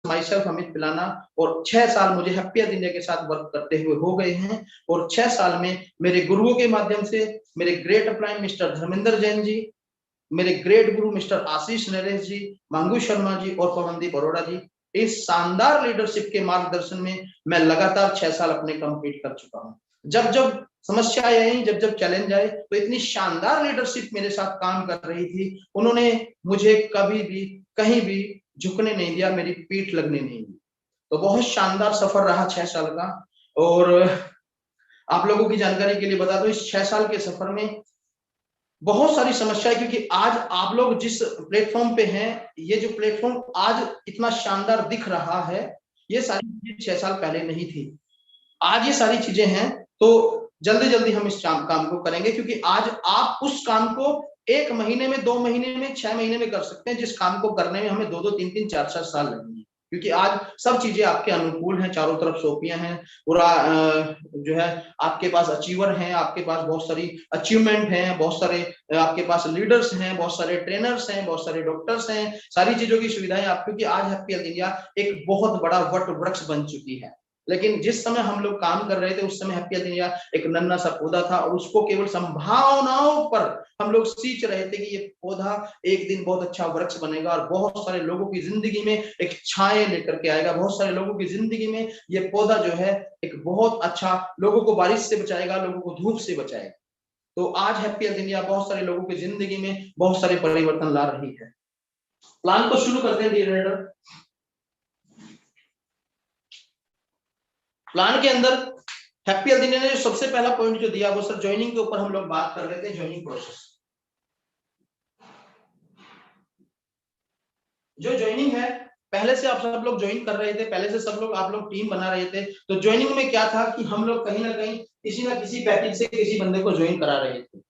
My self Amit पिलाना, और 6 साल मुझे हैप्पियर इंडिया के साथ वर्क करते हुए हो गए हैं। और 6 साल में मेरे गुरुओं के माध्यम से मेरे great upline mister Dharmendra Jain ji, मेरे ग्रेट गुरु मिस्टर आशीष नरेश जी, मांगू शर्मा जी और पवनदीप अरोड़ा जी, इस शानदार लीडरशिप के मार्गदर्शन में मैं लगातार 6 साल अपने कंप्लीट कर चुका हूं। जब जब समस्या आई, जब जब चैलेंज आए, तो इतनी शानदार लीडरशिप मेरे साथ काम कर रही थी, उन्होंने मुझे कभी भी कहीं भी झुकने नहीं दिया, मेरी पीठ लगने नहीं दी। तो बहुत शानदार सफर रहा 6 साल का। और आप लोगों की जानकारी के लिए बता दो, इस 6 साल के सफर में बहुत सारी समस्याएं, क्योंकि आज आप लोग जिस प्लेटफॉर्म पे हैं, ये जो प्लेटफॉर्म आज इतना शानदार दिख रहा है, ये सारी चीजें 6 साल पहले नहीं थी। आज ये सारी चीजें हैं, तो जल्दी जल्दी हम इस काम को करेंगे, क्योंकि आज आप उस काम को 1 महीने में, 2 महीने में, 6 महीने में कर सकते हैं, जिस काम को करने में हमें 2-2, 3-3, 4-4 साल लगेंगे। क्योंकि आज सब चीजें आपके अनुकूल हैं, चारों तरफ सोपियां हैं, पूरा जो है आपके पास अचीवर हैं, आपके पास बहुत सारी अचीवमेंट हैं, बहुत सारे आपके पास लीडर्स हैं, बहुत सारे ट्रेनर्स हैं, बहुत सारे डॉक्टर्स हैं, सारी चीजों की सुविधाएं आप, क्योंकि आज हैप्पी इंडिया एक बहुत बड़ा वट वृक्ष बन चुकी है। लेकिन जिस समय हम लोग काम कर रहे थे, उस समय हैप्पी इंडिया एक नन्हा सा पौधा था, और उसको केवल संभावनाओं पर हम लोग सींच रहे थे कि ये पौधा एक दिन बहुत अच्छा वृक्ष बनेगा और बहुत सारे लोगों की जिंदगी में एक छाया लेकर के आएगा, बहुत सारे लोगों की जिंदगी में ये पौधा जो है एक बहुत अच्छा, लोगों को बारिश से बचाएगा, लोगों को धूप से बचाएगा। तो आज हैप्पी इंडिया बहुत सारे लोगों की जिंदगी में बहुत सारे परिवर्तन ला रही है। प्लान को शुरू करते हैं डियर रीडर। प्लान के अंदर हैप्पी इंडिया ने जो सबसे पहला पॉइंट जो दिया, वो सर ज्वाइनिंग के ऊपर हम लोग बात कर रहे थे, ज्वाइनिंग प्रोसेस। जो ज्वाइनिंग है, पहले से आप सब लोग ज्वाइन कर रहे थे, पहले से सब लोग आप लोग टीम बना रहे थे। तो ज्वाइनिंग में क्या था कि हम लोग कहीं ना कहीं किसी ना किसी पैकेज से किसी बंदे को ज्वाइन करा रहे थे।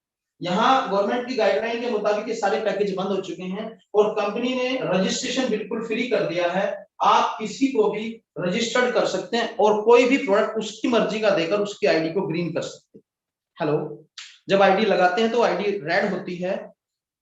यहाँ गवर्नमेंट की गाइडलाइन के मुताबिक सारे पैकेज बंद हो चुके हैं, और कंपनी ने रजिस्ट्रेशन बिल्कुल फ्री कर दिया है। आप किसी को भी रजिस्टर्ड कर सकते हैं, और कोई भी प्रोडक्ट उसकी मर्जी का देकर उसकी आईडी को ग्रीन कर सकते हैं। हेलो, जब आईडी लगाते हैं तो आईडी रेड होती है।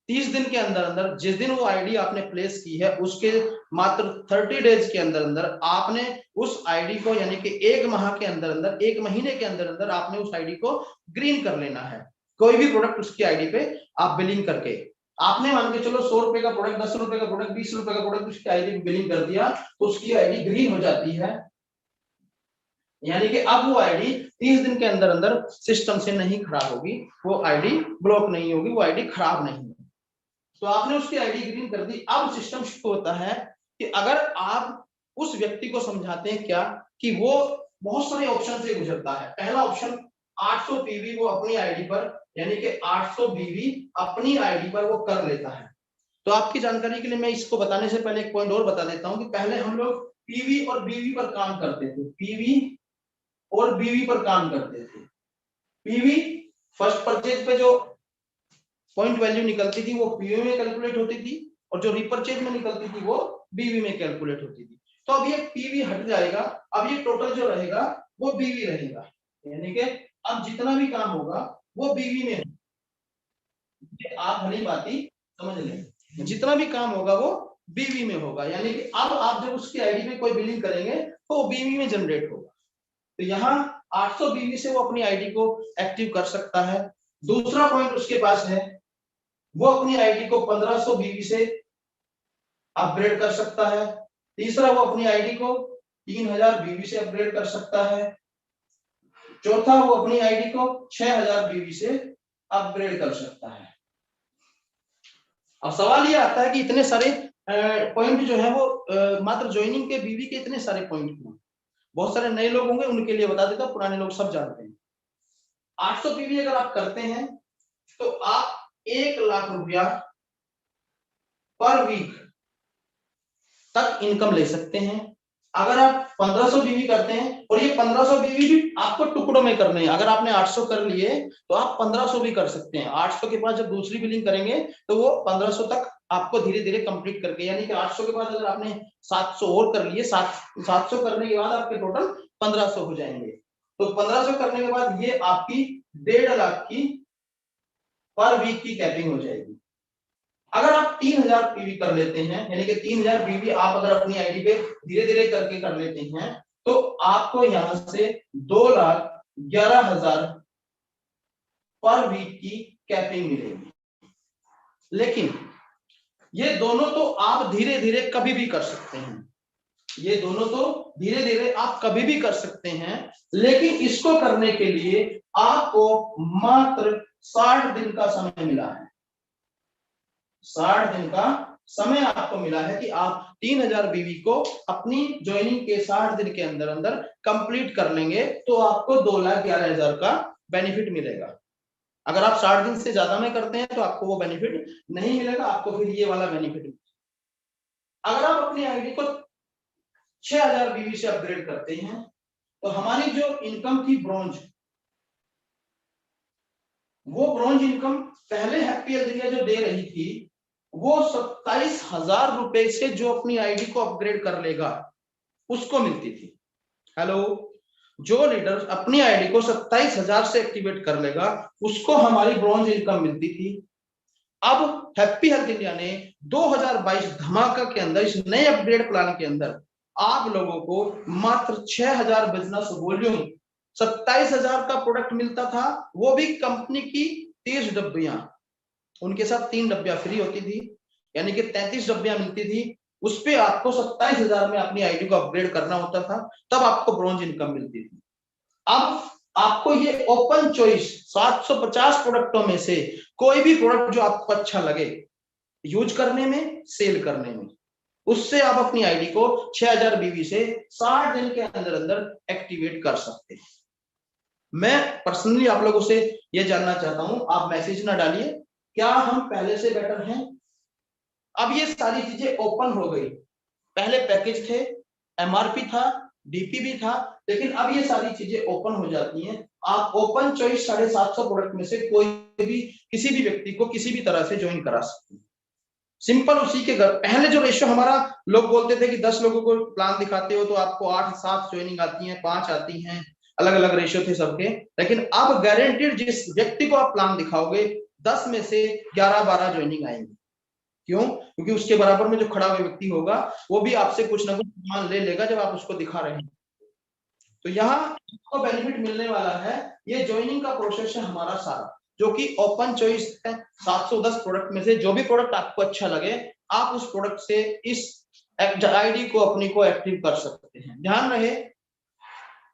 30 दिन के अंदर अंदर, जिस दिन वो आईडी आपने प्लेस की है, उसके मात्र 30 डेज के अंदर अंदर आपने उस आईडी को, यानी कि 1 माह के अंदर अंदर, 1 महीने के अंदर अंदर आपने उस आईडी को ग्रीन कर लेना है। कोई भी प्रोडक्ट उसकी आईडी पे आप बिलिंग करके, आपने मान के चलो 100 रुपए का प्रोडक्ट, 10 रुपए का प्रोडक्ट, 20 रुपए का प्रोडक्ट उसकी आईडी पे बिलिंग कर दिया, तो उसकी आईडी ग्रीन हो जाती है। यानी कि अब वो आईडी 30 दिन के अंदर अंदर सिस्टम से नहीं खराब होगी, वो आईडी ब्लॉक नहीं होगी, वो आईडी खराब नहीं होगी। तो आपने उसकी आईडी ग्रीन कर दी। अब सिस्टम शुरू होता है कि अगर आप उस व्यक्ति को समझाते हैं क्या कि वो बहुत सारे ऑप्शन से गुजरता है। पहला ऑप्शन 800 पीवी वो अपनी आईडी पर, यानी कि 800 बीवी अपनी आईडी पर वो कर लेता है। तो आपकी जानकारी के लिए मैं इसको बताने से पहले एक पॉइंट और बता देता हूं कि पहले हम लोग पीवी और बीवी पर काम करते थे, पीवी और बीवी पर काम करते थे। पीवी फर्स्ट परचेज पे जो पॉइंट वैल्यू निकलती थी वो पीवी में कैलकुलेट होती थी, और जो रिपर्चेज में निकलती थी वो बीवी में कैलकुलेट होती थी। तो अब ये पीवी हट जाएगा, अब ये टोटल जो रहेगा वो बीवी रहेगा, यानी कि अब जितना भी काम होगा वो बीवी में, आप भली बाती समझ लें, जितना भी काम होगा वो बीवी में होगा। यानी कि अब आप जब उसकी आईडी में कोई बिलिंग करेंगे तो वो बीवी में जनरेट होगा। तो यहाँ 800 बीवी से वो अपनी आईडी को एक्टिव कर सकता है। दूसरा पॉइंट उसके पास है, वो अपनी आईडी को 1500 बीवी से अपग्रेड कर सकता है। तीसरा, वो अपनी आईडी को 3000 बीवी से अपग्रेड कर सकता है। चौथा, वो अपनी आईडी को 6000 बीवी से अपग्रेड कर सकता है। अब सवाल ये आता है कि इतने सारे पॉइंट जो है वो मात्र ज्वाइनिंग के बीवी के इतने सारे पॉइंट क्यों? बहुत सारे नए लोग होंगे, उनके लिए बता देता हूं, पुराने लोग सब जानते हैं। 800 पीवी अगर आप करते हैं तो आप 1 लाख रुपया पर वीक तक इनकम ले सकते हैं। अगर आप 1500 बीवी करते हैं, और ये 1500 बीवी भी आपको टुकड़ों में करने हैं, अगर आपने 800 कर लिए तो आप 1500 भी कर सकते हैं। 800 के बाद जब दूसरी बिलिंग करेंगे तो वो 1500 तक आपको धीरे धीरे कंप्लीट करके, यानी कि 800 के बाद अगर आपने 700 और कर लिए, 700 करने के बाद आपके टोटल 1500 हो जाएंगे। तो 1500 करने के बाद ये आपकी 1.5 लाख की पर वीक की कैपिंग हो जाएगी। अगर आप 3000 पीवी कर लेते हैं, यानी कि 3000 पीवी आप अगर अपनी आईडी पे धीरे धीरे करके कर लेते हैं, तो आपको यहां से 2,11,000 पर वीक की कैपिंग मिलेगी। लेकिन ये दोनों तो आप धीरे धीरे कभी भी कर सकते हैं, ये दोनों तो धीरे धीरे आप कभी भी कर सकते हैं, लेकिन इसको करने के लिए आपको मात्र 60 दिन का समय मिला है। 60 दिन का समय आपको मिला है कि आप 3000 बीवी को अपनी ज्वाइनिंग के 60 दिन के अंदर अंदर कंप्लीट कर लेंगे, तो आपको 2,11,000 का बेनिफिट मिलेगा। अगर आप 60 दिन से ज्यादा में करते हैं तो आपको वो बेनिफिट नहीं मिलेगा, आपको फिर ये वाला बेनिफिट मिलेगा। अगर आप अपनी आईडी को 6000 बीवी से अपग्रेड करते हैं, तो हमारी जो इनकम थी ब्रॉन्ज, वो ब्रॉन्ज इनकम पहले हैप्पी हेल्थ इंडिया जो दे रही थी, वो 27,000 रुपए से जो अपनी आईडी को अपग्रेड कर लेगा उसको मिलती थी। हेलो, जो लीडर अपनी आईडी को 27,000 से एक्टिवेट कर लेगा उसको हमारी ब्रॉन्ज इनकम मिलती थी। अब हैप्पी हेल्थ इंडिया ने 2022 धमाका के अंदर, इस नए अपग्रेड प्लान के अंदर आप लोगों को मात्र 6,000 बिजनेस वॉल्यूम 27,000 का प्रोडक्ट मिलता था, वो भी कंपनी की 30 डब्बियां, उनके साथ 3 डब्बियां फ्री होती थी, यानी कि 33 डब्बियां मिलती थी। उस पे आपको 27,000 में अपनी आईडी को अपग्रेड करना होता था, तब आपको ब्रॉन्ज इनकम मिलती थी। अब आपको ये ओपन चॉइस 750 प्रोडक्टों में से कोई भी प्रोडक्ट जो आपको अच्छा लगे यूज करने में, सेल करने में, उससे आप अपनी आईडी को 6000 बीवी से 60 दिन के अंदर अंदर एक्टिवेट कर सकते हैं। मैं पर्सनली आप लोगों से ये जानना चाहता हूं, आप मैसेज ना डालिए, क्या हम पहले से बेटर हैं? अब ये सारी चीजें ओपन हो गई, पहले पैकेज थे, एमआरपी था, डीपी भी था, लेकिन अब ये सारी चीजें ओपन हो जाती हैं। आप ओपन चॉइस 750 प्रोडक्ट में से कोई भी किसी भी व्यक्ति को किसी भी तरह से ज्वाइन करा सकते हैं। सिंपल उसी के घर, पहले जो रेशियो हमारा, लोग बोलते थे कि 10 लोगों को प्लान दिखाते हो तो आपको 8-7 ज्वाइनिंग आती है, 5 आती हैं, अलग अलग रेशियो थे सबके। लेकिन अब गारंटीड जिस व्यक्ति को आप प्लान दिखाओगे 10 में से 11-12 ज्वाइनिंग आएंगे। क्यों? क्योंकि उसके बराबर में जो खड़ा हुआ व्यक्ति होगा वो भी आपसे कुछ ना कुछ सामान ले लेगा जब आप उसको दिखा रहे हैं। तो यहाँ आपको बेनिफिट मिलने वाला है, ये ज्वाइनिंग का प्रोसेस है हमारा सारा, जो कि ओपन चॉइस है। 710 प्रोडक्ट में से जो भी प्रोडक्ट आपको अच्छा लगे, आप उस प्रोडक्ट से इस आईडी को अपनी को एक्टिव कर सकते हैं। ध्यान रहे,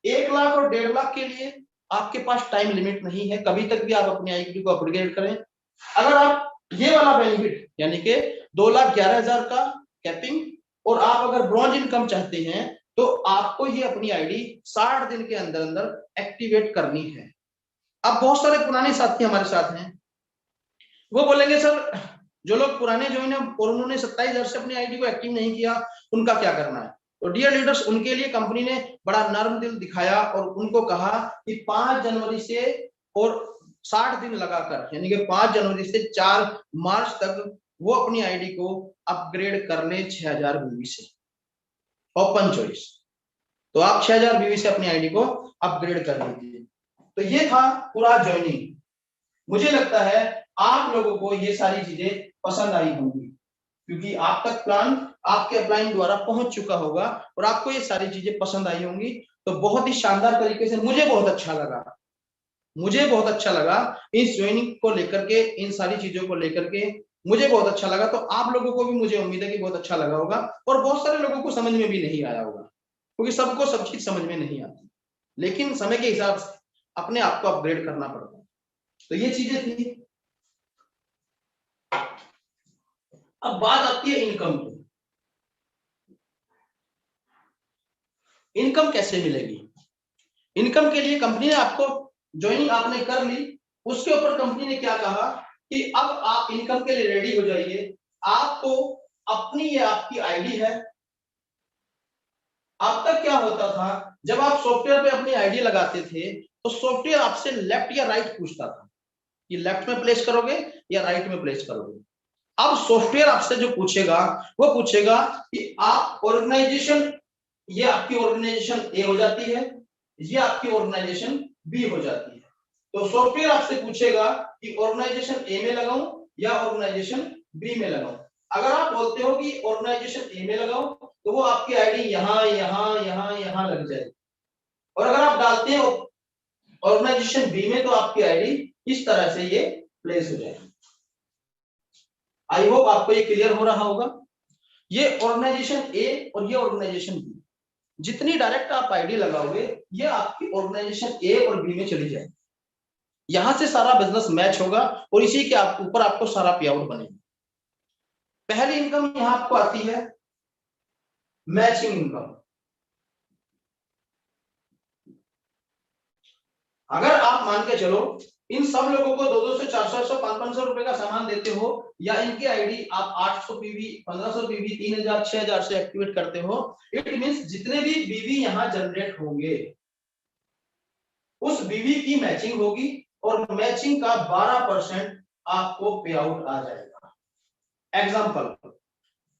1 लाख और 1.5 लाख के लिए आपके पास टाइम लिमिट नहीं है, कभी तक भी आप अपनी आईडी को अपग्रेड करें। अगर आप ये वाला बेनिफिट यानी कि 2,11,000 का कैपिंग, और आप अगर ब्रॉन्ज इनकम चाहते हैं तो आपको ये अपनी आईडी 60 दिन के अंदर अंदर एक्टिवेट करनी है। अब बहुत सारे पुराने साथी हमारे साथ हैं, वो बोलेंगे सर जो लोग पुराने ज्वाइन है और उन्होंने 27,000 से अपनी आईडी को एक्टिव नहीं किया, उनका क्या करना है? तो डियर लीडर्स, उनके लिए कंपनी ने बड़ा नर्म दिल दिखाया और उनको कहा कि 5 जनवरी से और 60 दिन लगाकर, यानी कि 5 जनवरी से 4 मार्च तक वो अपनी आईडी को अपग्रेड कर ले 6,000 बीवी से, ओपन चॉइस। तो आप 6,000 बीवी से अपनी आईडी को अपग्रेड कर लीजिए। तो ये था पूरा ज्वाइनिंग। मुझे लगता है आप लोगों को ये सारी चीजें पसंद आई होंगी, क्योंकि आप तक प्लान आपके अपलाइन द्वारा पहुंच चुका होगा और आपको ये सारी चीजें पसंद आई होंगी। तो बहुत ही शानदार तरीके से मुझे बहुत अच्छा लगा इस ज्वाइनिंग को लेकर के, इन सारी चीजों को लेकर के मुझे बहुत अच्छा लगा। तो आप लोगों को भी मुझे उम्मीद है कि बहुत अच्छा लगा होगा, और बहुत सारे लोगों को समझ में भी नहीं आया होगा, क्योंकि सबको सब चीज समझ में नहीं आती, लेकिन समय के हिसाब से अपने आप को अपग्रेड करना पड़ता है। तो ये चीजें थी। अब बात आती है इनकम की। इनकम कैसे मिलेगी? इनकम के लिए कंपनी ने आपको ज्वाइनिंग आपने कर ली, उसके ऊपर कंपनी ने क्या कहा कि अब आप इनकम के लिए रेडी हो जाइए। आपको अपनी, ये आपकी आईडी है। अब तक क्या होता था, जब आप सॉफ्टवेयर पे अपनी आईडी लगाते थे तो सॉफ्टवेयर आपसे लेफ्ट या राइट पूछता था कि लेफ्ट में प्लेस करोगे या राइट में प्लेस करोगे। अब सॉफ्टवेयर आपसे जो पूछेगा वो पूछेगा कि आप ऑर्गेनाइजेशन, ये आपकी ऑर्गेनाइजेशन ए हो जाती है, ये आपकी ऑर्गेनाइजेशन बी हो जाती है। तो सॉफ्टवेयर आपसे पूछेगा कि ऑर्गेनाइजेशन ए में लगाऊं या ऑर्गेनाइजेशन बी में लगाओ। अगर आप बोलते हो कि ऑर्गेनाइजेशन ए में लगाओ तो वो आपकी आईडी यहाँ यहाँ यहाँ यहाँ लग जाएगी, और अगर आप डालते हैं ऑर्गेनाइजेशन बी में तो आपकी आईडी इस तरह से ये प्लेस हो जाएगी। आई होप आपको ये क्लियर हो रहा होगा। ये ऑर्गेनाइजेशन ए और ये ऑर्गेनाइजेशन बी, जितनी डायरेक्ट आप आईडी लगाओगे ये आपकी ऑर्गेनाइजेशन ए और बी में चली जाएगी। यहां से सारा बिजनेस मैच होगा और इसी के ऊपर आपको सारा पे आउट बनेगा। पहली इनकम यहां आपको आती है मैचिंग इनकम। अगर आप मान के चलो इन सब लोगों को 200 400 500 रुपए का सामान देते हो, या इनकी आईडी आप 800 पीवी 1500 पीवी 3000 6000 से एक्टिवेट करते हो, इट मींस जितने भी बीवी यहां जनरेट होंगे उस बीवी की मैचिंग होगी और मैचिंग का 12% आपको पे आउट आ जाएगा। एग्जांपल,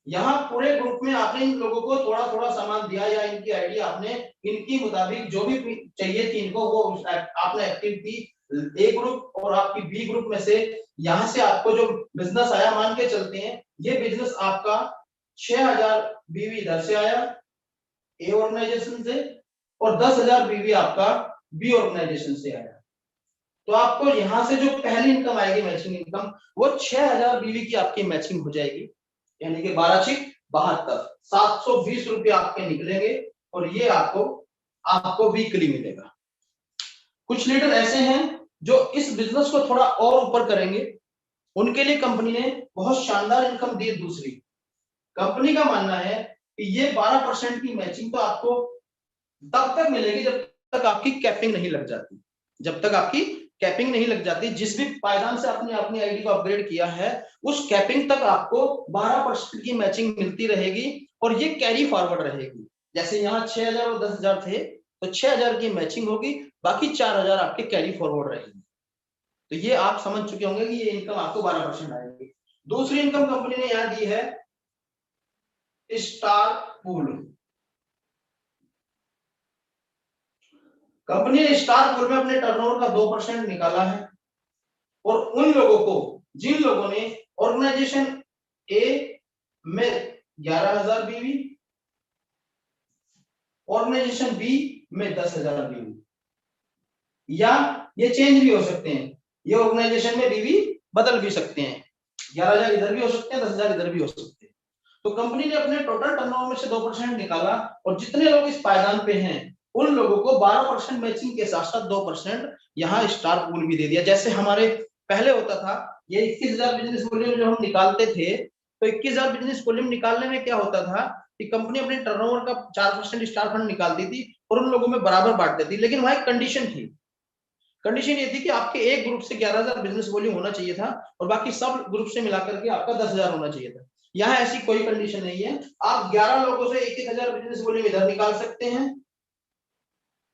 यहाँ पूरे ग्रुप में आपने इन लोगों को थोड़ा थोड़ा सामान दिया या इनकी आईडी आपने इनकी मुताबिक जो भी चाहिए थी इनको वो आपने एक्टिव की ए ग्रुप और आपकी बी ग्रुप में से। यहाँ से आपको जो बिजनेस आया, मान के चलते हैं ये बिजनेस आपका 6000 बीवी इधर से आया ए ऑर्गेनाइजेशन से और 10,000 बीवी आपका बी ऑर्गेनाइजेशन से आया, तो आपको यहाँ से जो पहली इनकम आएगी मैचिंग इनकम वो 6000 बीवी की आपकी मैचिंग हो जाएगी, यानी कि 12 6 72 720 रुपये आपके निकलेंगे और ये आपको वीकली मिलेगा। कुछ लीडर ऐसे हैं जो इस बिजनेस को थोड़ा और ऊपर करेंगे, उनके लिए कंपनी ने बहुत शानदार इनकम दी। दूसरी कंपनी का मानना है कि ये 12% की मैचिंग तो आपको तब तक मिलेगी जब तक आपकी कैपिंग नहीं लग जाती। जब तक आपकी कैपिंग नहीं लग जाती, जिस भी पायदान से आपने अपनी आईडी को अपग्रेड किया है उस कैपिंग तक आपको 12% की मैचिंग मिलती रहेगी और ये कैरी फॉरवर्ड रहेगी। जैसे यहाँ 6000 और 10,000 थे तो 6000 की मैचिंग होगी, बाकी 4000 आपके कैरी फॉरवर्ड रहेगी। तो ये आप समझ चुके होंगे कि ये इनकम आपको 12% आएगी। दूसरी इनकम कंपनी ने यहाँ दी है स्टार पूल। कंपनी ने स्टार पूल में अपने टर्नओवर का 2% निकाला है और उन लोगों को जिन लोगों ने ऑर्गेनाइजेशन ए में 11,000 बीवी, ऑर्गेनाइजेशन बी में 10,000 बीवी, या ये चेंज भी हो सकते हैं, ये ऑर्गेनाइजेशन में बीवी बदल भी सकते हैं, 11,000 इधर भी हो सकते हैं 10,000 इधर भी हो सकते हैं। तो कंपनी ने अपने टोटल टर्नओवर में से 2% निकाला और जितने लोग इस पायदान पे हैं उन लोगों को 12% मैचिंग के साथ साथ 2% यहाँ स्टार पूल भी दे दिया। जैसे हमारे पहले होता था ये 21,000 बिजनेस वॉल्यूम जो हम निकालते थे, तो 21,000 बिजनेस वॉल्यूम निकालने में क्या होता था कि कंपनी अपने टर्नओवर का 4% स्टार फंड निकालती थी और उन लोगों में बराबर बांट देती, लेकिन वहां एक कंडीशन थी। कंडीशन ये थी कि आपके एक ग्रुप से 11,000 बिजनेस वॉल्यूम होना चाहिए था और बाकी सब ग्रुप से मिलाकर के आपका 10,000 होना चाहिए था। यहाँ ऐसी कोई कंडीशन नहीं है, आप 11 लोगों से 1,000 बिजनेस वॉल्यूम इधर निकाल सकते हैं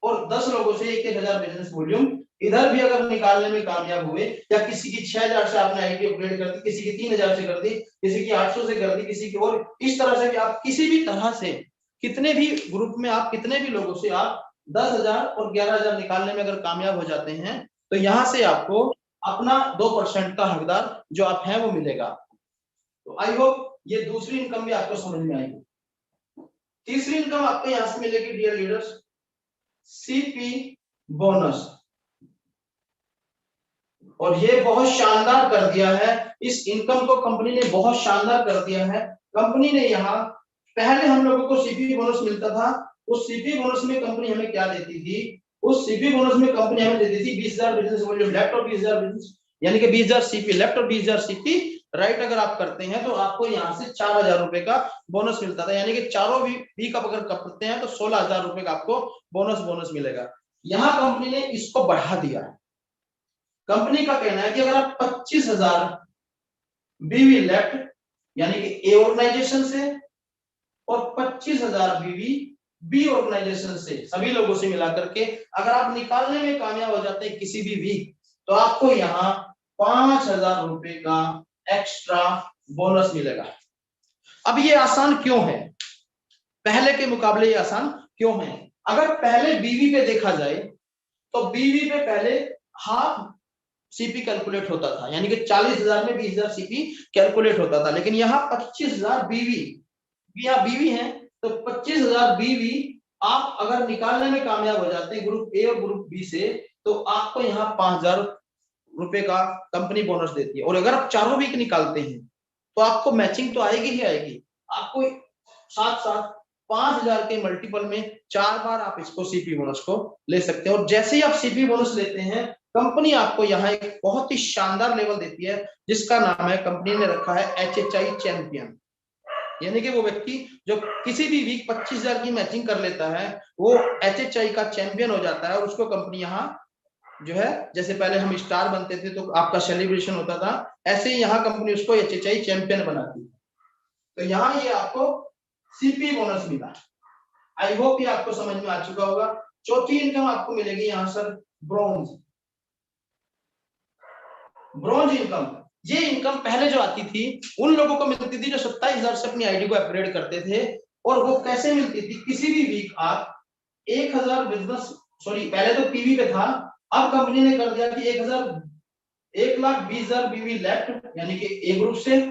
और 10 लोगों से 1,000 बिजनेस वॉल्यूम इधर भी अगर निकालने में कामयाब हुए, या किसी की 6,000 से आपने आईडी अपग्रेड कर दी, किसी की 3,000 से कर दी, किसी की 800 से कर दी, किसी की, और इस तरह से कि आप किसी भी तरह से कितने भी ग्रुप में आप कितने भी लोगों से आप 10,000 और 11,000 निकालने में अगर कामयाब हो जाते हैं तो यहां से आपको अपना 2% का हकदार जो आप हैं वो मिलेगा। तो आई होप ये दूसरी इनकम भी आपको समझ में आएगी। तीसरी इनकम आपको यहां से मिलेगी डियर लीडर्स, सीपी बोनस। और ये बहुत शानदार कर दिया है, इस इनकम को कंपनी ने बहुत शानदार कर दिया है। कंपनी ने यहाँ पहले हम लोगों को सीपी बोनस मिलता था, उस सीपी बोनस में कंपनी हमें क्या देती थी, उस सीपी बोनस में कंपनी हमें देती थी 20,000 बिजनेस वॉल्यूम लेफ्ट और 20,000 बिजनेस, यानी कि 20,000 सीपी लेफ्ट और 20,000 सीपी राइट अगर आप करते हैं तो आपको यहाँ से 4,000 रुपए का बोनस मिलता था, यानी कि चारों भी कप अगर करते हैं तो 16,000 रुपए का आपको बोनस मिलेगा। यहाँ कंपनी ने इसको बढ़ा दिया है। कंपनी का कहना है कि अगर आप 25,000 बीवी लेफ्ट यानी कि ए ऑर्गेनाइजेशन से और 25,000 बीवी बी ऑर्गेनाइजेशन से, सभी लोगों से मिलाकर के अगर आप निकालने में कामयाब हो जाते हैं किसी भी वीक, तो आपको यहाँ 5,000 रुपए का एक्स्ट्रा बोनस मिलेगा। अब ये आसान क्यों है, पहले के मुकाबले ये आसान क्यों है? अगर पहले बीवी पे देखा जाए तो बीवी पे पहले हाफ सीपी कैलकुलेट होता था, यानी कि 40,000 में 20,000 सीपी कैलकुलेट होता था। लेकिन यहाँ 25,000 बीवी, यहाँ बीवी है तो 25,000 बीवी आप अगर निकालने में कामयाब हो जाते हैं ग्रुप ए और ग्रुप बी से, तो आपको यहाँ 5,000 रुपए का कंपनी बोनस देती है। और अगर आप चारों वीक निकालते हैं तो आपको मैचिंग तो आएगी ही आएगी, आपको साथ साथ 5,000 के मल्टीपल में 4 बार आप इसको सीपी बोनस को ले सकते हैं। और जैसे ही आप सीपी बोनस लेते हैं, कंपनी आपको यहाँ एक बहुत ही शानदार लेवल देती है जिसका नाम है, कंपनी ने रखा है HHI चैंपियन। यानी कि वो व्यक्ति जो किसी भी वीक 25,000 की मैचिंग कर लेता है वो HHI का चैंपियन हो जाता है। और उसको कंपनी यहाँ जो है, जैसे पहले हम स्टार बनते थे तो आपका सेलिब्रेशन होता था, ऐसे ही यहाँ कंपनी उसको HHI चैंपियन बनाती है। तो यहाँ ये आपको सीपी बोनस मिला। आई होप ये आपको समझ में आ चुका होगा। चौथी इनकम आपको मिलेगी यहाँ सर ब्रॉन्ज। ब्रॉन्ज इनकम, ये इनकम पहले जो आती थी उन लोगों को मिलती थी जो 27,000 से अपनी आईडी को अपग्रेड करते थे। और वो कैसे मिलती थी, किसी भी वीक आप 1,000 बिजनेस, सॉरी पहले तो पीवी पे था, अब कंपनी ने कर दिया कि 1,20,000 बीवी लेफ्ट यानी कि ए ग्रुप से,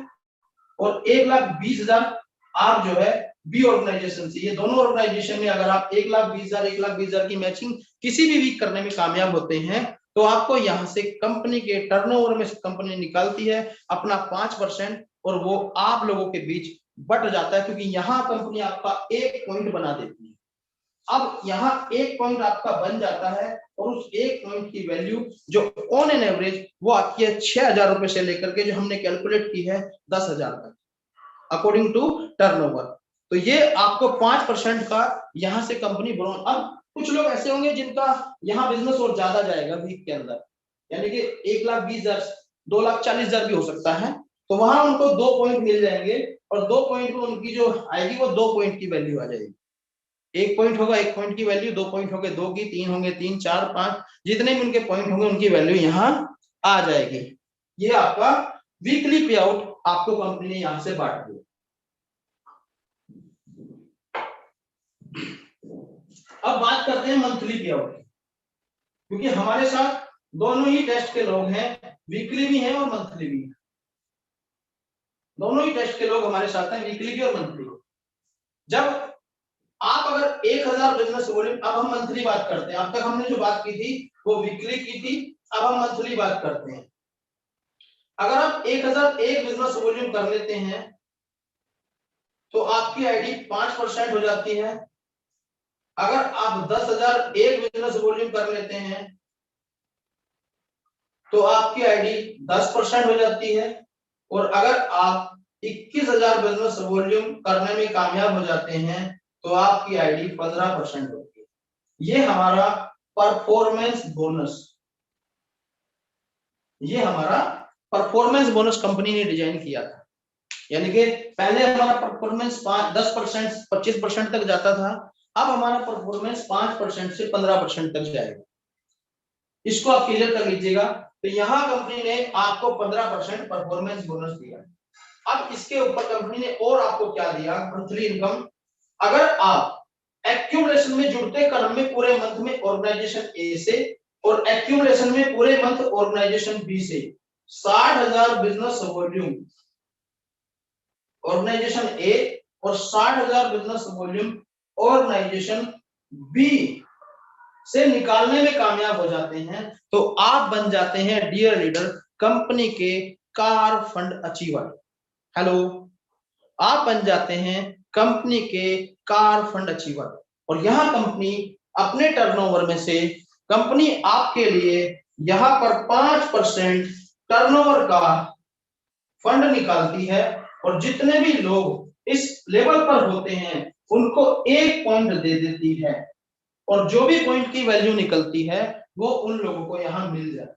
और 1,20,000 आप जो है बी ऑर्गेनाइजेशन से। ये दोनों ऑर्गेनाइजेशन में अगर आप 1,20,000 की मैचिंग किसी भी वीक करने में कामयाब होते हैं तो आपको यहाँ से कंपनी के टर्नओवर में कंपनी निकालती है अपना 5%, और वो आप लोगों के बीच बट जाता है, क्योंकि यहाँ कंपनी आपका 1 पॉइंट बना देती है। अब यहाँ 1 पॉइंट आपका बन जाता है और उस 1 पॉइंट की वैल्यू जो ऑन एन एवरेज वो आती है 6,000 रुपए से लेकर के, जो हमने कैलकुलेट की है 10,000 तक अकॉर्डिंग टू टर्नओवर। तो ये आपको 5% का यहाँ से कंपनी ब्रॉन्ज। अब कुछ लोग ऐसे होंगे जिनका यहाँ बिजनेस और ज्यादा जाएगा वीक के अंदर, यानी कि 1,20,000 2,40,000 भी हो सकता है, तो वहां उनको 2 पॉइंट मिल जाएंगे, और 2 पॉइंट में उनकी जो आएगी वो 2 पॉइंट की वैल्यू आ जाएगी। 1 पॉइंट होगा 1 पॉइंट की वैल्यू, 2 पॉइंट होंगे 2 की, 3 होंगे 3, 4, 5, जितने भी उनके पॉइंट होंगे उनकी वैल्यू यहाँ आ जाएगी। ये आपका वीकली पे आउट आपको कंपनी ने यहाँ से बांट दिया। अब बात करते हैं मंथली पे आउट की, क्योंकि हमारे साथ दोनों ही टेस्ट के लोग हैं, वीकली भी हैं और मंथली भी हैं। दोनों ही टेस्ट के लोग हमारे साथ हैं, वीकली भी और मंथली भी। जब आप अगर 1,000 बिजनेस वॉल्यूम, अब हम मंथली बात करते हैं, अब तक हमने जो बात की थी वो वीकली की थी, अब हम मंथली बात करते हैं। अगर आप 1,001 बिजनेस वॉल्यूम कर लेते हैं तो आपकी आईडी 5% हो जाती है। अगर आप 10,001 बिजनेस वॉल्यूम कर लेते हैं तो आपकी आईडी 10% हो जाती है। और अगर आप 21,000 बिजनेस वॉल्यूम करने में कामयाब हो जाते हैं तो आपकी आईडी 15% होती है। ये हमारा परफॉर्मेंस बोनस, ये हमारा परफॉर्मेंस बोनस कंपनी ने डिजाइन किया था। यानी कि पहले हमारा परफॉर्मेंस 10% 25% तक जाता था, अब हमारा परफॉर्मेंस 5% से 15% तक जाएगा। इसको आप क्लियर कर लीजिएगा। तो यहाँ कंपनी ने आपको 15% परफॉर्मेंस बोनस दिया। अब इसके ऊपर कंपनी ने और आपको क्या दिया, मंथली इनकम। अगर आप एक्यूमुलेशन में जुड़ते क्रम में पूरे मंथ में ऑर्गेनाइजेशन ए से और एक्यूमुलेशन में पूरे मंथ ऑर्गेनाइजेशन बी से 60,000 बिजनेस वॉल्यूम ऑर्गेनाइजेशन ए और 60,000 बिजनेस वॉल्यूम ऑर्गेनाइजेशन बी से निकालने में कामयाब हो जाते हैं तो आप बन जाते हैं डियर लीडर कंपनी के कार फंड अचीवर। हेलो, आप बन जाते हैं कंपनी के कार फंड अचीवर। और यहां कंपनी अपने टर्नओवर में से कंपनी आपके लिए यहां पर 5% टर्नओवर का फंड निकालती है, और जितने भी लोग इस लेवल पर होते हैं उनको 1 पॉइंट दे देती है, और जो भी पॉइंट की वैल्यू निकलती है वो उन लोगों को यहाँ मिल जाए।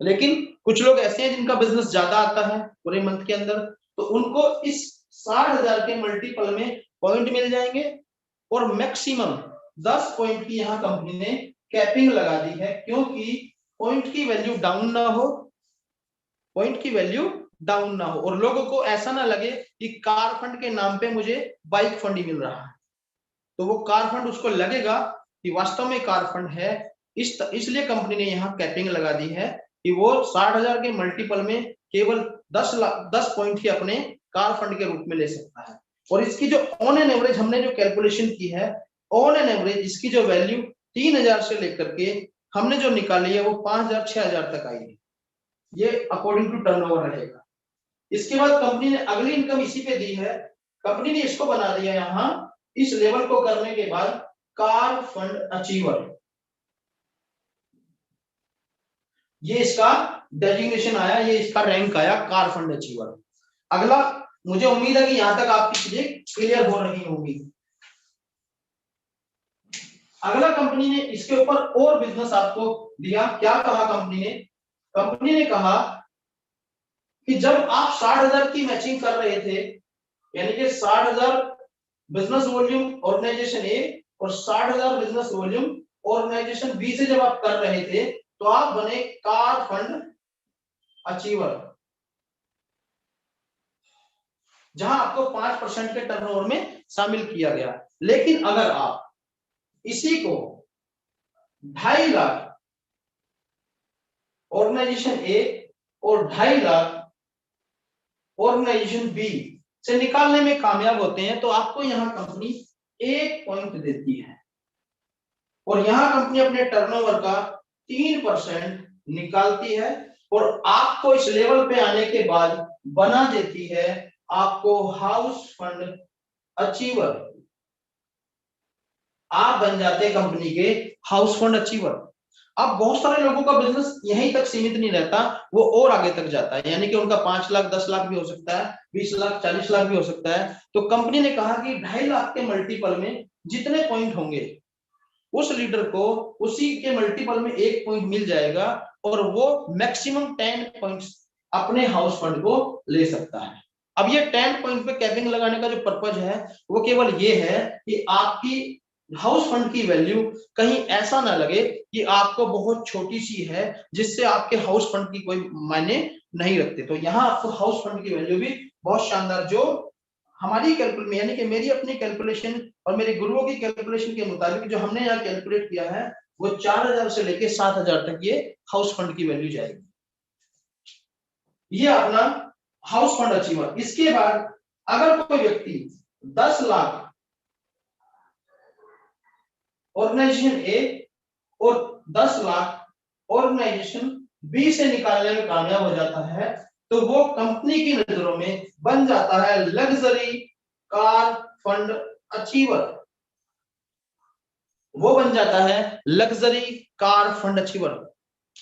लेकिन कुछ लोग ऐसे हैं जिनका बिजनेस ज्यादा आता है पूरे मंथ के अंदर, तो उनको इस 60,000 के मल्टीपल में पॉइंट मिल जाएंगे, और मैक्सिमम 10 पॉइंट की यहाँ कंपनी ने कैपिंग लगा दी है, क्योंकि पॉइंट की वैल्यू डाउन ना हो, पॉइंट की वैल्यू डाउन ना हो, और लोगों को ऐसा ना लगे कि कार फंड के नाम पे मुझे बाइक फंड ही मिल रहा है। तो वो कार फंड उसको लगेगा कि वास्तव में कार फंड है। इसलिए कंपनी ने यहाँ कैपिंग लगा दी है कि कि वो 60,000 के मल्टीपल में केवल 10 पॉइंट ही अपने कार फंड के रूप में ले सकता है। और इसकी जो ऑन एन एवरेज हमने जो कैलकुलेशन की है, ऑन एन एवरेज इसकी जो वैल्यू 3,000 से लेकर के हमने जो निकाली है वो 5,000 6,000 तक आई है। ये अकॉर्डिंग टू टर्नओवर रहेगा। इसके बाद कंपनी ने अगली इनकम इसी पे दी है। कंपनी ने इसको बना दिया यहाँ, इस लेवल को करने के बाद कार फंड अचीवर, ये इसका डेजिग्नेशन आया, ये इसका रैंक आया कार फंड अचीवर। अगला, मुझे उम्मीद है कि यहां तक आपकी चीजें क्लियर हो रही होंगी। अगला कंपनी ने इसके ऊपर और बिजनेस आपको दिया। क्या कहा कंपनी ने? कंपनी ने कहा कि जब आप 60,000 की मैचिंग कर रहे थे, यानी कि 60,000 बिजनेस वॉल्यूम ऑर्गेनाइजेशन ए और 60,000 बिजनेस वॉल्यूम ऑर्गेनाइजेशन बी से जब आप कर रहे थे, तो आप बने कार फंड अचीवर, जहां आपको 5% के टर्नओवर में शामिल किया गया। लेकिन अगर आप इसी को 2.5 लाख ऑर्गेनाइजेशन ए और 2.5 लाख ऑर्गेनाइजेशन बी से निकालने में कामयाब होते हैं, तो आपको यहां कंपनी 1 पॉइंट देती है और यहां कंपनी अपने टर्नओवर का 3% निकालती है और आपको इस लेवल पे आने के बाद बना देती है आपको हाउस फंड अचीवर। आप बन जाते हैं कंपनी के हाउस फंड अचीवर। अब बहुत सारे लोगों का बिजनेस यहीं तक सीमित नहीं रहता, वो और आगे तक जाता है, यानी कि उनका 5 लाख 10 लाख भी हो सकता है, 20 लाख 40 लाख भी हो सकता है। तो कंपनी ने कहा कि 2.5 लाख के मल्टीपल में जितने पॉइंट होंगे उस लीडर को उसी के मल्टीपल में 1 पॉइंट मिल जाएगा और वो मैक्सिमम 10 पॉइंट्स अपने हाउस फंड को ले सकता है। अब ये 10 पॉइंट पे कैपिंग लगाने का जो पर्पज है वो केवल ये है कि आपकी हाउस फंड की वैल्यू कहीं ऐसा ना लगे कि आपको बहुत छोटी सी है, जिससे आपके हाउस फंड की कोई मायने नहीं रखते। तो यहाँ आपको हाउस फंड की वैल्यू भी बहुत शानदार, जो हमारी कैलकुलेशन यानी कि मेरी अपनी कैलकुलेशन और मेरे गुरुओं की कैलकुलेशन के मुताबिक जो हमने यहाँ कैलकुलेट किया है, वो 4,000 से लेके 7,000 तक ये हाउस फंड की वैल्यू जाएगी। ये अपना हाउस फंड अचीवर। इसके बाद अगर कोई व्यक्ति 10 लाख ऑर्गेनाइजेशन ए और 10 लाख ऑर्गेनाइजेशन बी से निकालने में कामयाब हो जाता है, तो वो कंपनी की नजरों में बन जाता है लग्जरी कार फंड अचीवर। वो बन जाता है luxury car fund achiever.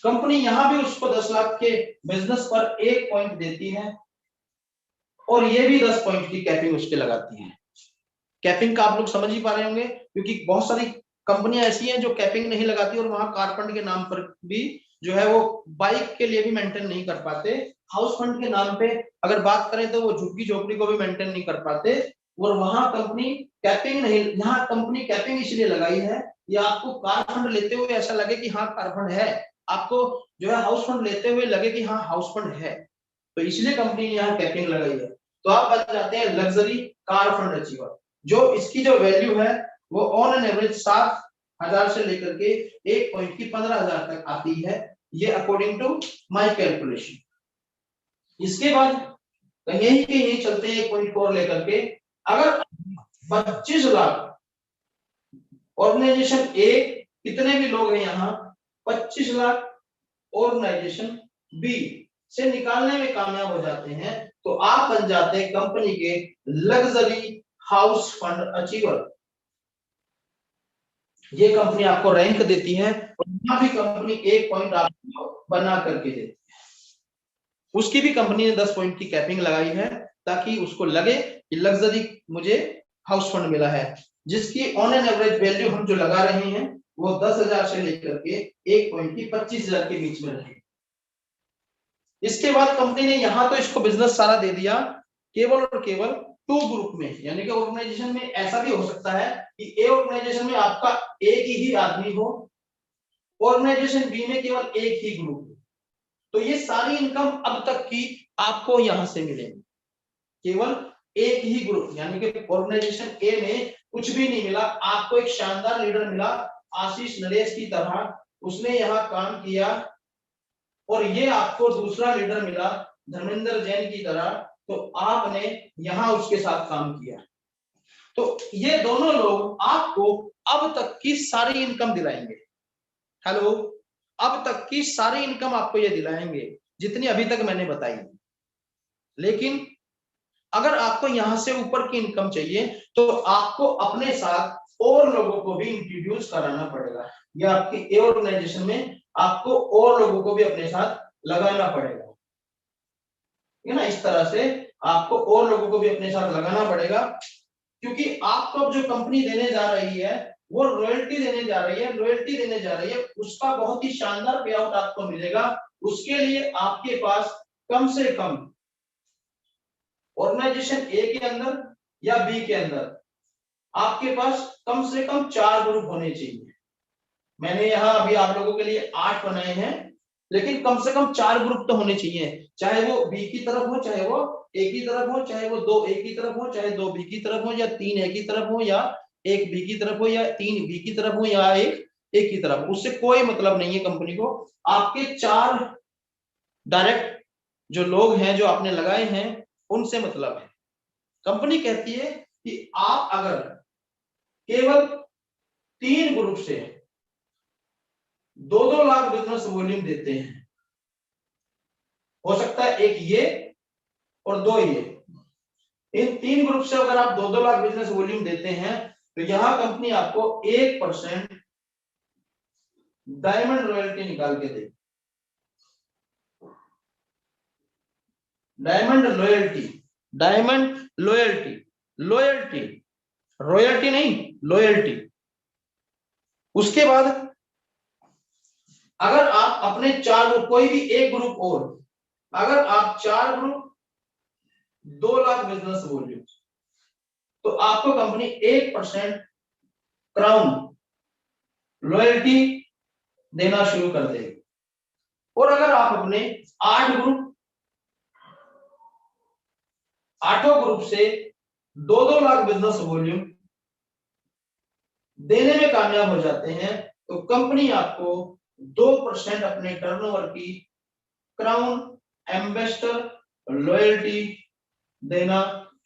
Company यहां भी उसको 10 लाख के बिजनेस पर 1 पॉइंट देती है और ये भी 10 पॉइंट की कैपिंग उसके लगाती है। कैपिंग का आप लोग समझ ही पा रहे होंगे, क्योंकि बहुत सारी कंपनियां ऐसी हैं जो कैपिंग नहीं लगाती और वहां कार फंड के नाम पर भी जो है वो बाइक के लिए भी मेंटेन नहीं कर पाते। हाउस फंड के नाम पे अगर बात करें तो वो झुग्गी झोपड़ी को भी मेंटेन नहीं कर पाते, और वहां कंपनी कैपिंग नहीं, यहाँ कंपनी कैपिंग इसलिए लगाई है कि आपको कार फंड लेते हुए ऐसा लगे कि हाँ कार फंड है, आपको जो है हाउस फंड लेते हुए लगे कि हाँ हाउस फंड है, तो इसलिए कंपनी ने यहाँ कैपिंग लगाई है। तो आप बन जाते हैं लग्जरी कार फंड अचीवर। जो इसकी जो वैल्यू है वो ऑन एन एवरेज 7,000 से लेकर के 1 पॉइंट की 15,000 तक आती है, ये अकॉर्डिंग टू माय कैलकुलेशन। इसके बाद यही के यही चलते हैं 1.4 लेकर के। अगर 25 लाख ऑर्गेनाइजेशन ए, कितने भी लोग हैं यहाँ, 25 लाख ऑर्गेनाइजेशन बी से निकालने में कामयाब हो जाते हैं, तो आप बन जाते हैं कंपनी के लग्जरी हाउस फंड अचीवर। ये कंपनी आपको रैंक देती है और यहाँ भी कंपनी 1 पॉइंट आपको बना करके देती है। उसकी भी कंपनी ने 10 पॉइंट की कैपिंग लगाई है ताकि उसको लगे कि लग्जरी मुझे हाउस फंड मिला है, जिसकी ऑन एन एवरेज वैल्यू हम जो लगा रहे हैं वो 10,000 से लेकर के 1 पॉइंट की 25,000 के बीच में रहे। इसके बाद कंपनी ने यहाँ तो इसको बिजनेस सारा दे दिया केवल और केवल 2 ग्रुप में, यानी कि ऑर्गेनाइजेशन में ऐसा भी हो सकता है कि ए ऑर्गेनाइजेशन में आपका एक ही आदमी हो, ऑर्गेनाइजेशन बी में केवल एक ही ग्रुप हो, तो ये सारी इनकम अब तक की आपको यहां से मिलेगी। केवल एक ही ग्रुप, यानी कि ऑर्गेनाइजेशन ए में कुछ भी नहीं मिला, आपको एक शानदार लीडर मिला आशीष नरेश की तरह, उसने यहाँ काम किया और ये आपको दूसरा लीडर मिला धर्मेंद्र जैन की तरह, तो आपने यहां उसके साथ काम किया। तो ये दोनों लोग आपको अब तक की सारी इनकम दिलाएंगे। हेलो, अब तक की सारी इनकम आपको ये दिलाएंगे जितनी अभी तक मैंने बताई। लेकिन अगर आपको यहां से ऊपर की इनकम चाहिए तो आपको अपने साथ और लोगों को भी इंट्रोड्यूस कराना पड़ेगा, या आपकी ऑर्गेनाइजेशन में आपको और लोगों को भी अपने साथ लगाना पड़ेगा, है ना। इस तरह से आपको और लोगों को भी अपने साथ लगाना पड़ेगा, क्योंकि आपको अब जो कंपनी देने जा रही है वो रॉयल्टी देने जा रही है, रॉयल्टी देने जा रही है, उसका बहुत ही शानदार पे आउट आपको मिलेगा। उसके लिए आपके पास कम से कम ऑर्गेनाइजेशन ए के अंदर या बी के अंदर आपके पास कम से कम 4 ग्रुप होने चाहिए। मैंने यहाँ अभी आप लोगों के लिए 8 बनाए हैं, लेकिन कम से कम 4 ग्रुप तो होने चाहिए, चाहे वो बी की तरफ हो, चाहे वो ए की तरफ हो, चाहे वो 2 ए की तरफ हो, चाहे 2 बी की तरफ हो, या 3 ए की तरफ हो, या 1 बी की तरफ हो, या 3 बी की तरफ हो, या 1 ए की तरफ। उससे कोई मतलब नहीं है कंपनी को। आपके 4 डायरेक्ट जो लोग हैं जो आपने लगाए हैं उनसे मतलब है। कंपनी कहती है कि आप अगर केवल 3 ग्रुप से 2-2 लाख बिजनेस वॉल्यूम देते हैं, हो सकता है एक ये और 2 ये, इन 3 ग्रुप से अगर आप 2-2 लाख बिजनेस वॉल्यूम देते हैं तो यहां कंपनी आपको 1% डायमंड रॉयल्टी निकाल के देगी। Diamond loyalty, diamond loyalty, loyalty, royalty नहीं, लॉयल्टी। उसके बाद अगर आप अपने 4 ग्रुप, कोई भी एक ग्रुप और, अगर आप 4 ग्रुप 2 लाख बिजनेस वॉल्यूम, तो आपको कंपनी 1% क्राउन लॉयल्टी देना शुरू कर देगी। और अगर आप अपने 8 ग्रुप, 8 ग्रुप से 2-2 लाख बिजनेस वॉल्यूम देने में कामयाब हो जाते हैं तो कंपनी आपको 2% अपने टर्नओवर की क्राउन एम्बेसडर लॉयल्टी देना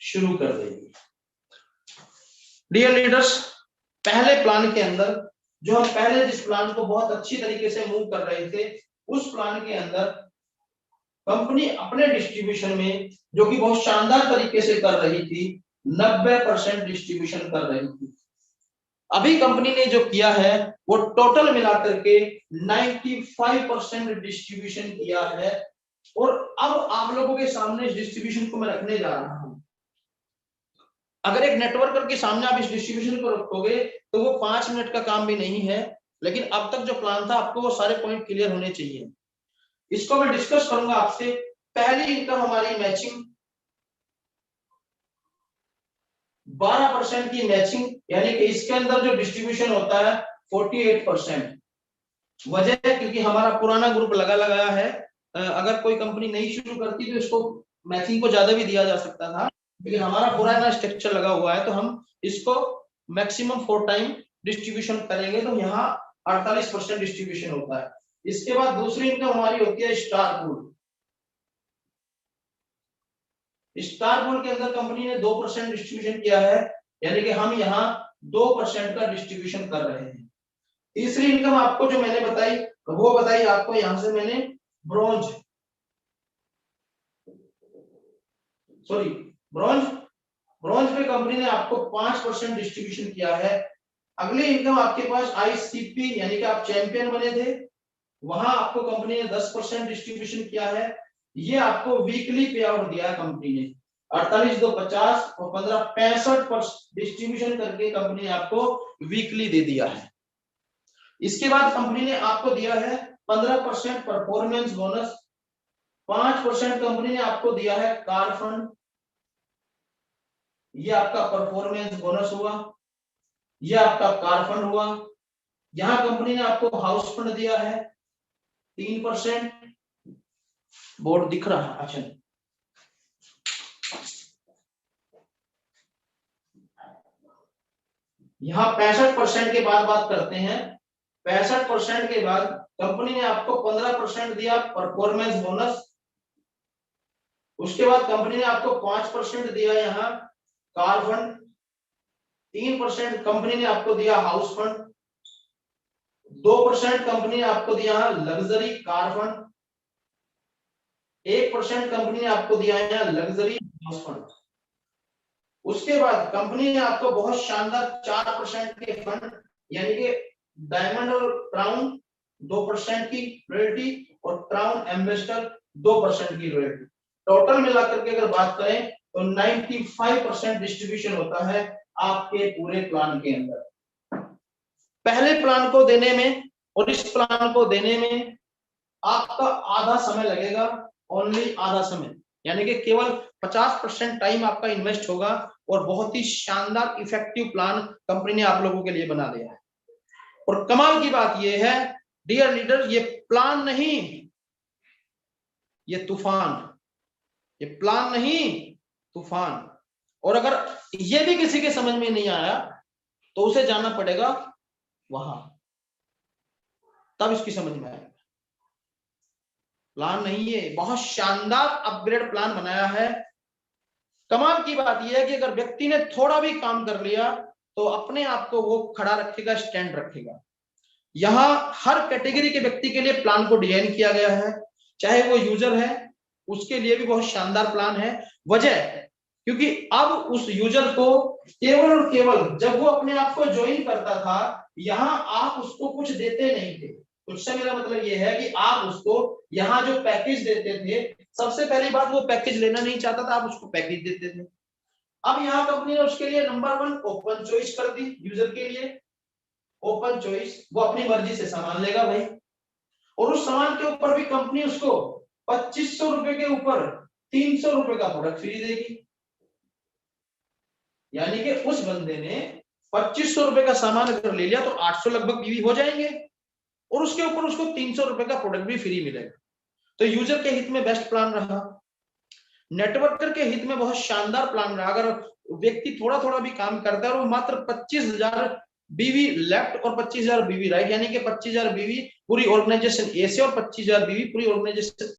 शुरू कर देगी। डियर लीडर्स, पहले प्लान के अंदर जो हम पहले जिस प्लान को बहुत अच्छी तरीके से मूव कर रहे थे, उस प्लान के अंदर कंपनी अपने डिस्ट्रीब्यूशन में, जो कि बहुत शानदार तरीके से कर रही थी, 90% डिस्ट्रीब्यूशन कर रही थी। अभी कंपनी ने जो किया है वो टोटल मिलाकर के 95% डिस्ट्रीब्यूशन किया है। और अब आप लोगों के सामने इस डिस्ट्रीब्यूशन को मैं रखने जा रहा हूं। अगर एक नेटवर्कर के सामने आप इस डिस्ट्रीब्यूशन को रखोगे तो वो 5 मिनट का काम भी नहीं है, लेकिन अब तक जो प्लान था आपको वो सारे पॉइंट क्लियर होने चाहिए। इसको मैं डिस्कस करूंगा आपसे। पहली इनकम हमारी मैचिंग, 12% की मैचिंग, यानी कि इसके अंदर जो डिस्ट्रीब्यूशन होता है 48%। वजह क्योंकि हमारा पुराना ग्रुप लगा लगाया है। अगर कोई कंपनी नई शुरू करती तो इसको मैचिंग को ज्यादा भी दिया जा सकता था, लेकिन हमारा पुराना स्ट्रक्चर लगा हुआ है तो हम इसको मैक्सिमम 4 टाइम डिस्ट्रीब्यूशन करेंगे, तो यहाँ 48% डिस्ट्रीब्यूशन होता है। इसके बाद दूसरी इनकम हमारी होती है स्टार पूल। स्टार पूल के अंदर कंपनी ने 2% डिस्ट्रीब्यूशन किया है, यानी कि हम यहाँ 2% का डिस्ट्रीब्यूशन कर रहे हैं। तीसरी इनकम आपको जो मैंने बताई वो बताई आपको, यहां से मैंने ब्रॉन्ज, सॉरी ब्रॉन्ज, ब्रॉन्ज पे कंपनी ने आपको 5% डिस्ट्रीब्यूशन किया है। अगली इनकम आपके पास आईसीपी, यानी कि आप चैंपियन बने थे, वहां आपको कंपनी ने 10% डिस्ट्रीब्यूशन किया है। ये आपको वीकली पे आउट दिया है कंपनी ने, 48 2 50 और 15 65% डिस्ट्रीब्यूशन करके कंपनी ने आपको वीकली दे दिया है। इसके बाद कंपनी ने आपको दिया है 15% परफॉर्मेंस बोनस, 5% कंपनी ने आपको दिया है कार फंड, ये आपका परफॉर्मेंस बोनस हुआ, ये आपका कार फंड हुआ। यहां कंपनी ने आपको हाउस फंड दिया है 3%, बोर्ड दिख रहा है, अच्छा। यहां 65% के बाद बात करते हैं 65% के बाद कंपनी ने आपको 15% दिया परफॉर्मेंस बोनस। उसके बाद कंपनी ने आपको 5% दिया यहाँ कार फंड, 3% कंपनी ने आपको दिया हाउस फंड, 2% कंपनी ने आपको दिया लग्जरी कार फंड, 1% कंपनी ने आपको दिया है लग्जरी हाउस फंड। उसके बाद कंपनी ने आपको बहुत शानदार 4% के फंड यानी कि डायमंड और क्राउन 2% की रॉयल्टी और क्राउन एम्बेसडर 2% की रॉयल्टी। टोटल मिलाकर के अगर बात करें तो 95% डिस्ट्रीब्यूशन होता है आपके पूरे प्लान के अंदर। पहले प्लान को देने में और इस प्लान को देने में आपका आधा समय लगेगा, ओनली आधा समय, यानी कि केवल 50% टाइम आपका इन्वेस्ट होगा और बहुत ही शानदार इफेक्टिव प्लान कंपनी ने आप लोगों के लिए बना दिया है। और कमाल की बात यह है डियर लीडर, ये प्लान नहीं, ये तूफान, ये प्लान नहीं तूफान। और अगर ये भी किसी के समझ में नहीं आया तो उसे जाना पड़ेगा वहां, तब इसकी समझ में आएगा। प्लान नहीं है, बहुत शानदार अपग्रेड प्लान बनाया है। कमाल की बात यह है कि अगर व्यक्ति ने थोड़ा भी काम कर लिया तो अपने आप को वो खड़ा रखेगा, स्टैंड रखेगा। यहां हर कैटेगरी के व्यक्ति के लिए प्लान को डिजाइन किया गया है, चाहे वो यूजर है उसके लिए भी बहुत शानदार प्लान है। वजह क्योंकि अब उस यूजर को केवल और केवल जब वो अपने आप को ज्वाइन करता था, यहां आप उसको कुछ देते नहीं थे। कुछ से मेरा मतलब ये है कि आप उसको यहाँ जो पैकेज देते थे, सबसे पहली बात वो पैकेज लेना नहीं चाहता था, आप उसको पैकेज देते थे। अब यहाँ कंपनी ने उसके लिए नंबर 1 ओपन चॉइस कर दी यूजर के लिए। ओपन चॉइस, वो अपनी मर्जी से सामान लेगा भाई, और उस सामान के ऊपर भी कंपनी उसको 2500 रुपए के ऊपर 300 रुपए का प्रोडक्ट फ्री देगी। यानी कि उस बंदे ने 2500 रुपए का सामान अगर ले लिया तो 800 लगभग पीवी हो जाएंगे, और उसके ऊपर उसको 300 रुपए का प्रोडक्ट भी फ्री मिलेगा। तो यूजर के हित में बेस्ट प्लान रहा, नेटवर्कर के हित में बहुत शानदार प्लान रहा। अगर व्यक्ति थोड़ा थोड़ा भी काम करता है और वो मात्र 25,000 बीवी लेफ्ट और 25,000 बीवी राइट, यानी कि 25,000 बीवी पूरी ऑर्गेनाइजेशन ए से और 25,000 बीवी पूरी ऑर्गेनाइजेशन